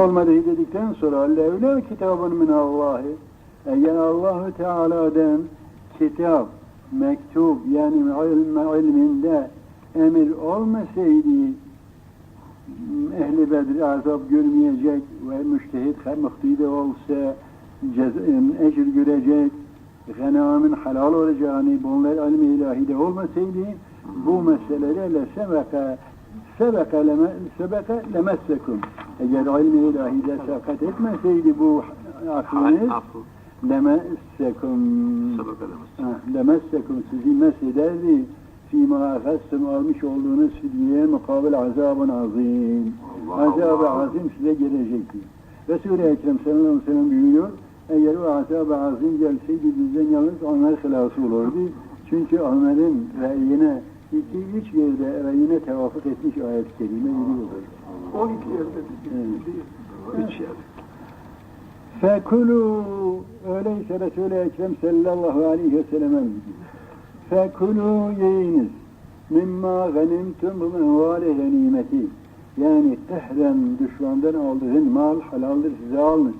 olmadı dedikten sonra levla kitabın min Allah'ı, eğer Allah-u Teala'dan kitap, mektup yani ilminde emir olmasaydı ehli Bedir azap görmeyecek ve müştehit muhtide olsa ecir görecek, ganamin halal olacağını bunlar ilmi ilahide olmasaydı bu meselelerle sebeke lemessekum. Eğer ilmi ilahide sebat etmeseydi bu aklınız lemessekum sizi mesederdi fîmâ efessem almış olduğunuz fidyeye mukabil azabın azim. Azab-ı azim size gelecekti. Resul-i Ekrem sallallahu aleyhi ve sellem buyuruyor, eğer o azab-ı azim gelseydi bizden yalnız onlar hilası olurdu. Çünkü onların reyine üç yerde reyine tevafuk etmiş ayet-i kerime yürüyorlar. 12 yerde üç yerde. Fekulû öyleyse Resul-i Ekrem sallallahu aleyhi ve sellem'e fekulû yiyiniz mimma ganimtum bu menvâli ganimeti yani tehrem düşmandan aldığın mal halaldir size alınır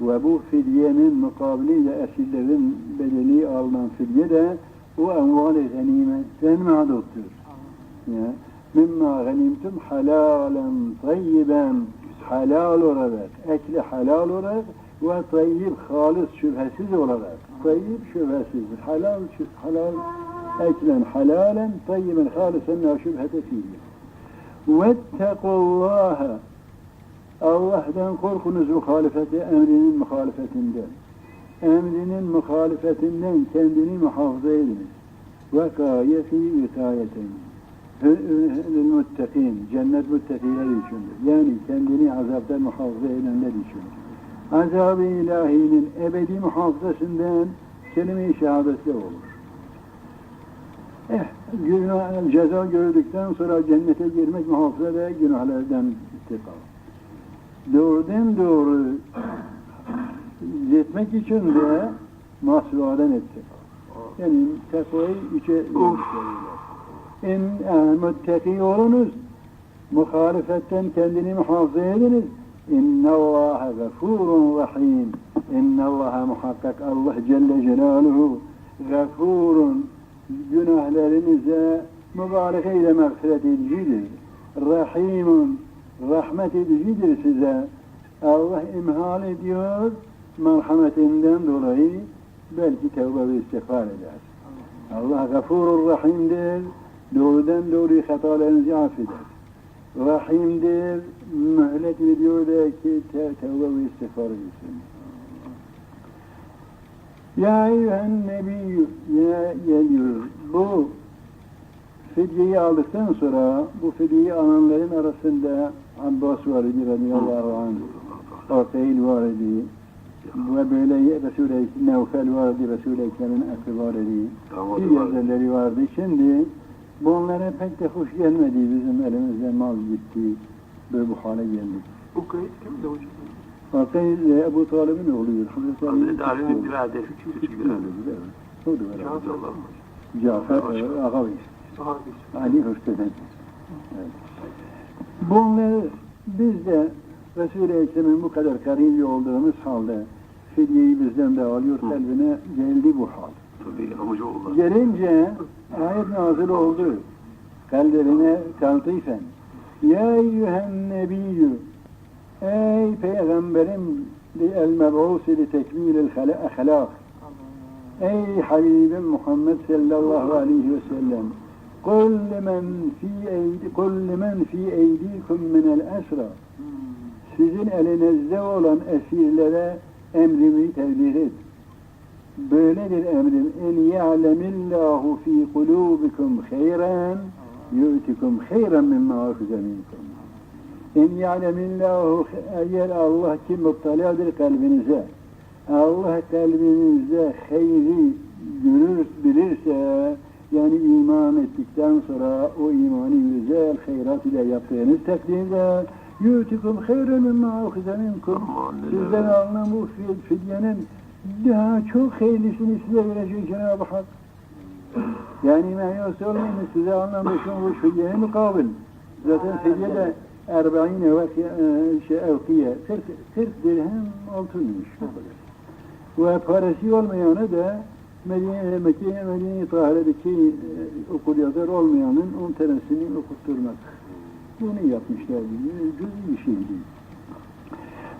ve bu fidyenin mukabiliyle esirlerin bedeli alınan fidye de o envâli ganimetten mağdurdur. Mimma ganimtum halalen tayyiben halal olarak, ekli halal olarak ve tayyib halis şüphesiz olarak. Tayyib şüphesiz, halal eklen halalen, tayyiben halisen la şüphete fiye. Vettequllâhe Allah'tan korkunuz emrinin muhalefetinden. Emrinin muhalefetinden kendini muhafaza ediniz. Ve gâyeti itayetin. Lilmuttekîn, cennet müttekiler içindir. Yani kendini azaptan muhafaza edenler içindir. Azab-ı ilahinin ebedi muhafazasından kelime-i şehadetle olur. Ceza gördükten sonra cennete girmek muhafaza ve günahlardan ittika. Doğrudan doğru yetmek için de masvadan ittika. Yani takvayı üçe müttaki olunuz, muhalefetten kendini muhafaza ediniz. İnnallâhe gafûrun rahîm. İnnallâhe muhakkak Allah Celle Celaluhu gafûrun günahlarınıza mübarek ile mağfiret edicidir. Rahîmun rahmet edicidir size. Allah imhal ediyor, merhametinden dolayı belki tevbe ve istiğfar eder. Allah gafûrun rahîmdir. Doğrudan doğruya hatalarınızı affeder. Rahimdir, mühlet veriyor da ki tevbe ve istiğfar etsin. Ya eyyühen nebiyyü, ya geliyor. Bu fidyeyi aldıktan sonra, bu fidyeyi alanların arasında Abbas var idi radıyallahu anh, Ortayil var idi, ve böyle Resul-i Nevfel vardı, Resul-i Ekrem'in aklı var idi, bir yazarları vardı. Şimdi bunlara pek de hoş gelmedi, bizim elimizden mal gitti, böyle bu hale geldik. Bu kayıt kimdi hocam? Vakayt Ebu Talib'in oğludur. Hazreti Ali'nin birader, küçük birader. O da var. Cafer, Ağabeyiz. Ali Hüsnü'den. Bunları biz de Resul-i Ekrem'in bu kadar karibi olduğumuz halde fidyeyi bizden de alıyor, kalbine geldi bu hal. Gelince ayet nazil oldu. Kalbine taltifen. Ya eyyühen nebiyyü ey peygamberim el meb'usi li tekmilil ahlak. Ey Habibim Muhammed sallallahu aleyhi ve sellem. Kul limen fi eydikum minel esra. Sizin elinizde olan esirlere emrimi tebliğ et. Böyledir emrim. En ya'lemillahu fi kulubikum hayran yu'tikum hayran mimma akhze minkum. En ya'lemillahu eğer Allah ki muttaliadır kalbinize. Allah kalbinizde hayri bilirse yani iman ettikten sonra o imanı güzel hayrat ile yaptığınız takdirde yu'tikum hayran mimma akhze minkum. Sizden alınan bu fidyenin daha çok hayırlısını size verecek Cenab-ı Hak. Yani meyve olmayın size anlamışım bu fidyenin mukabil. Zaten fidye de 40 evkiye 40 dirhem altınmış. Ve parası olmayana da Medine-i Tahire'deki okul yazar olmayanın 10 tanesini okutturmak. Bunu yapmışlar. Cüz bir şey değil.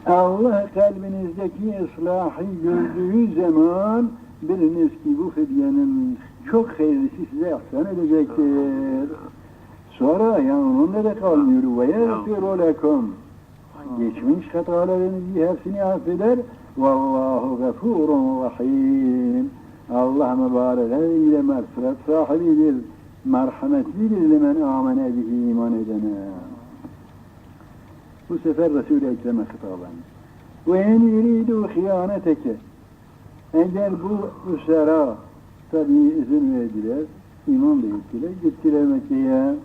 Allah kalbinizdeki ıslahı gördüğü zaman biliniz ki bu fidyenin çok hayırlısı size ihsan edecektir. Sonra yani onunla da kalmıyor. وَيَغْفِرُ لَكُمْ geçmiş hatalarınızı hepsini affeder. وَاللّٰهُ غَفُورٌ رَحِيمٌ Allah mübareğiyle mağfiret sahibidir, merhametlidir limen amene bihi iman edene. Bu sefer Resul-i Ekrem'e hitaben. وَاَنْ يُرِيدُوا خِيَانَتَكَ eğer bu üsera tabi izin verdiler, iman da ettiler, gittiler Mekke'ye.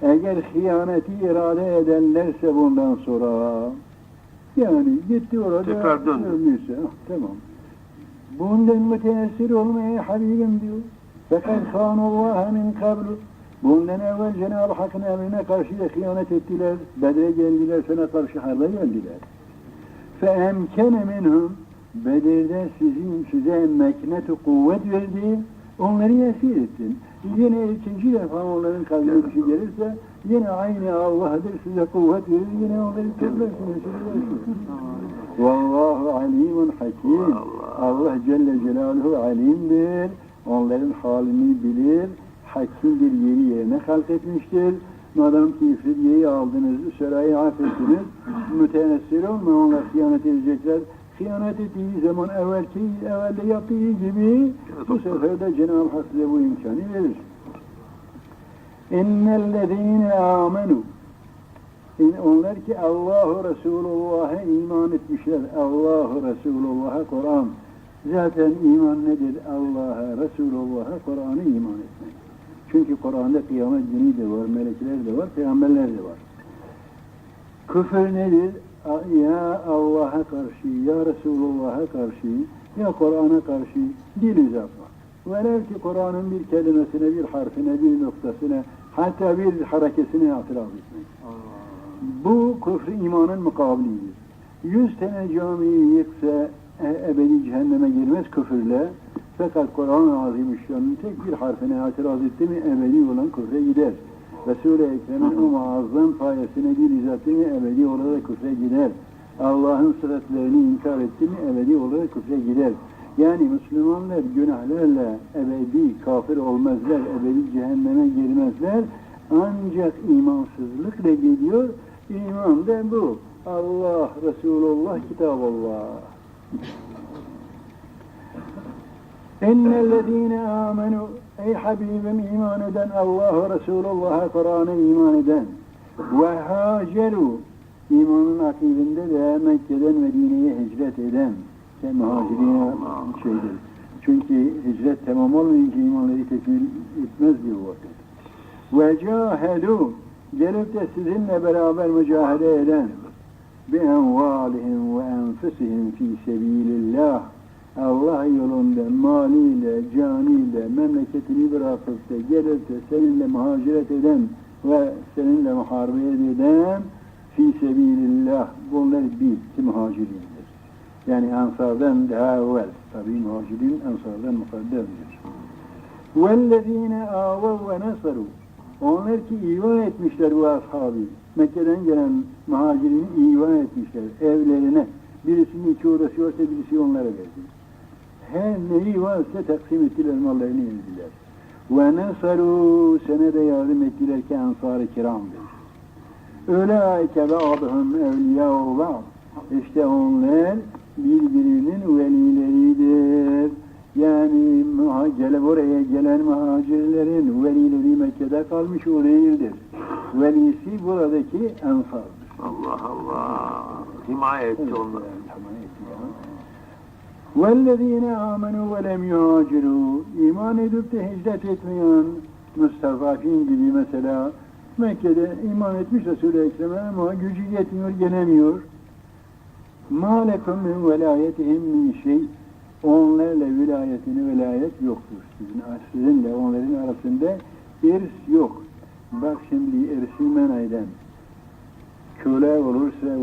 Eğer hıyaneti irade ederlerse bundan sonra, yani gitti orada tekrar dönmüşse, tamam. Bundan müteessir olmaya Habibim diyor. Fakat kânullâhe min kablu. Bundan evvel Cenab-ı Hakk'ın emrine karşı da hıyanet ettiler. Bedre geldiler, sana karşı harba geldiler. فَاَمْكَنَ مِنْهُمْ Bedir'de size meknet-i kuvvet verdi, onları esir ettin. Yine ikinci defa onların kalbine bir şey gelirse, yine aynı Allah'dır size kuvvet verir, yine onları toplarsın, Vallahu alimun hakim. Allah Celle Celaluhu alimdir, onların halini bilir, hakimdir, yeri yerine halk etmiştir. Madem ki fidyeyi aldınız, sırayı affettiniz, müteessir olma, onlar hıyanet edecekler. Hıyanet ettiği zaman evvelde yaptığı gibi bu sefer de Cenab-ı Hak size bu imkanı verir. İnnellezîne âmenû onlar ki Allahu Resulullah'a iman etmişler. Allahu Resulullah'a Kur'an. Zaten iman nedir? Allah'a, Resulullah'a, Kur'an'a iman etmek. Çünkü Kur'an'da kıyamet günü de var, melekler de var, peygamberler de var. Küfür nedir? Ya Allah'a karşı, ya Resulullah'a karşı, ya Kur'an'a karşı dil uzatmak. Velev ki Kur'an'ın bir kelimesine, bir harfine, bir noktasına, hatta bir harekesine itiraz etmek. Bu küfr imanın mukabilidir. 100 tane camiyi yıksa ebedi cehenneme girmez küfürle. Fakat Kur'an-ı Azimüşşan'ın tek bir harfine itiraz etti mi ebedi olan küfre gider. Resul-i Ekrem'in o muazzam payesine bir izattı mı ebedi olarak küfre gider. Allah'ın sıfatlarını inkar etti mi ebedi olarak küfre gider. Yani Müslümanlar günahlarla ebedi kafir olmazlar, ebedi cehenneme girmezler. Ancak imansızlıkla geliyor. İman da bu. Allah, Resulullah, Kitabullah. İnnellezîne âmenû ey Habibim iman eden Allah'a, Resulullah'a, Kur'an'a iman eden ve haceru imanın akibinde de Mekke'den Medine'ye hicret eden muhacirine şeydir. Çünkü hicret tamam olmayınca imanları tekmil etmez diyor vakit. Ve cahedû gelip de sizinle beraber mücahede eden bi envalihim ve enfusihim fi sebilillah Allah yolunda maliyle, caniyle, memleketini bırakıp da gelip de seninle muhaciret eden ve seninle muharebet eden fi sebilillah bunlar bir muhacirindir. Yani Ansar'dan daha evvel. Tabi muhacirin Ansar'dan mukaddemdir. وَالَّذ۪ينَ آوَوْا وَنَصَرُوا onlar ki iman etmişler bu ashabı. Mekke'den gelen muhacirini iman etmişler evlerine. Birisinin 2 odası varsa birisi onlara verdi. Her neyi varsa taksim ettiler, mallarını verdiler. وَنَصَرُوا sana da yardım ettiler ki Ansar-ı Kiram'dır. اُولَٰئِكَ بَعْضُهُمْ اَوْلِيَاءُ بَعْضٍ İşte onlar birbirinin velileridir. Yani buraya gelen muhacirlerin velileri Mekke'de kalmış o değildir. Velisi buradaki Ensar'dır. Allah Allah. Himaye etti onları. وَالَّذ۪ينَ آمَنُوا وَلَمْ يُهَاجِرُوا İman edip de hicret etmeyen müstazafin gibi mesela Mekke'de iman etmiş Resul-i Ekrem'e ama gücü yetmiyor, gelemiyor. مَا لَكُمْ مِنْ وَلَايَتِهِمْ مِنْ شَيْءٍ onlarla velayet yoktur. Sizinle onların arasında irs yok. Bak şimdi irsi men eden. köle olursa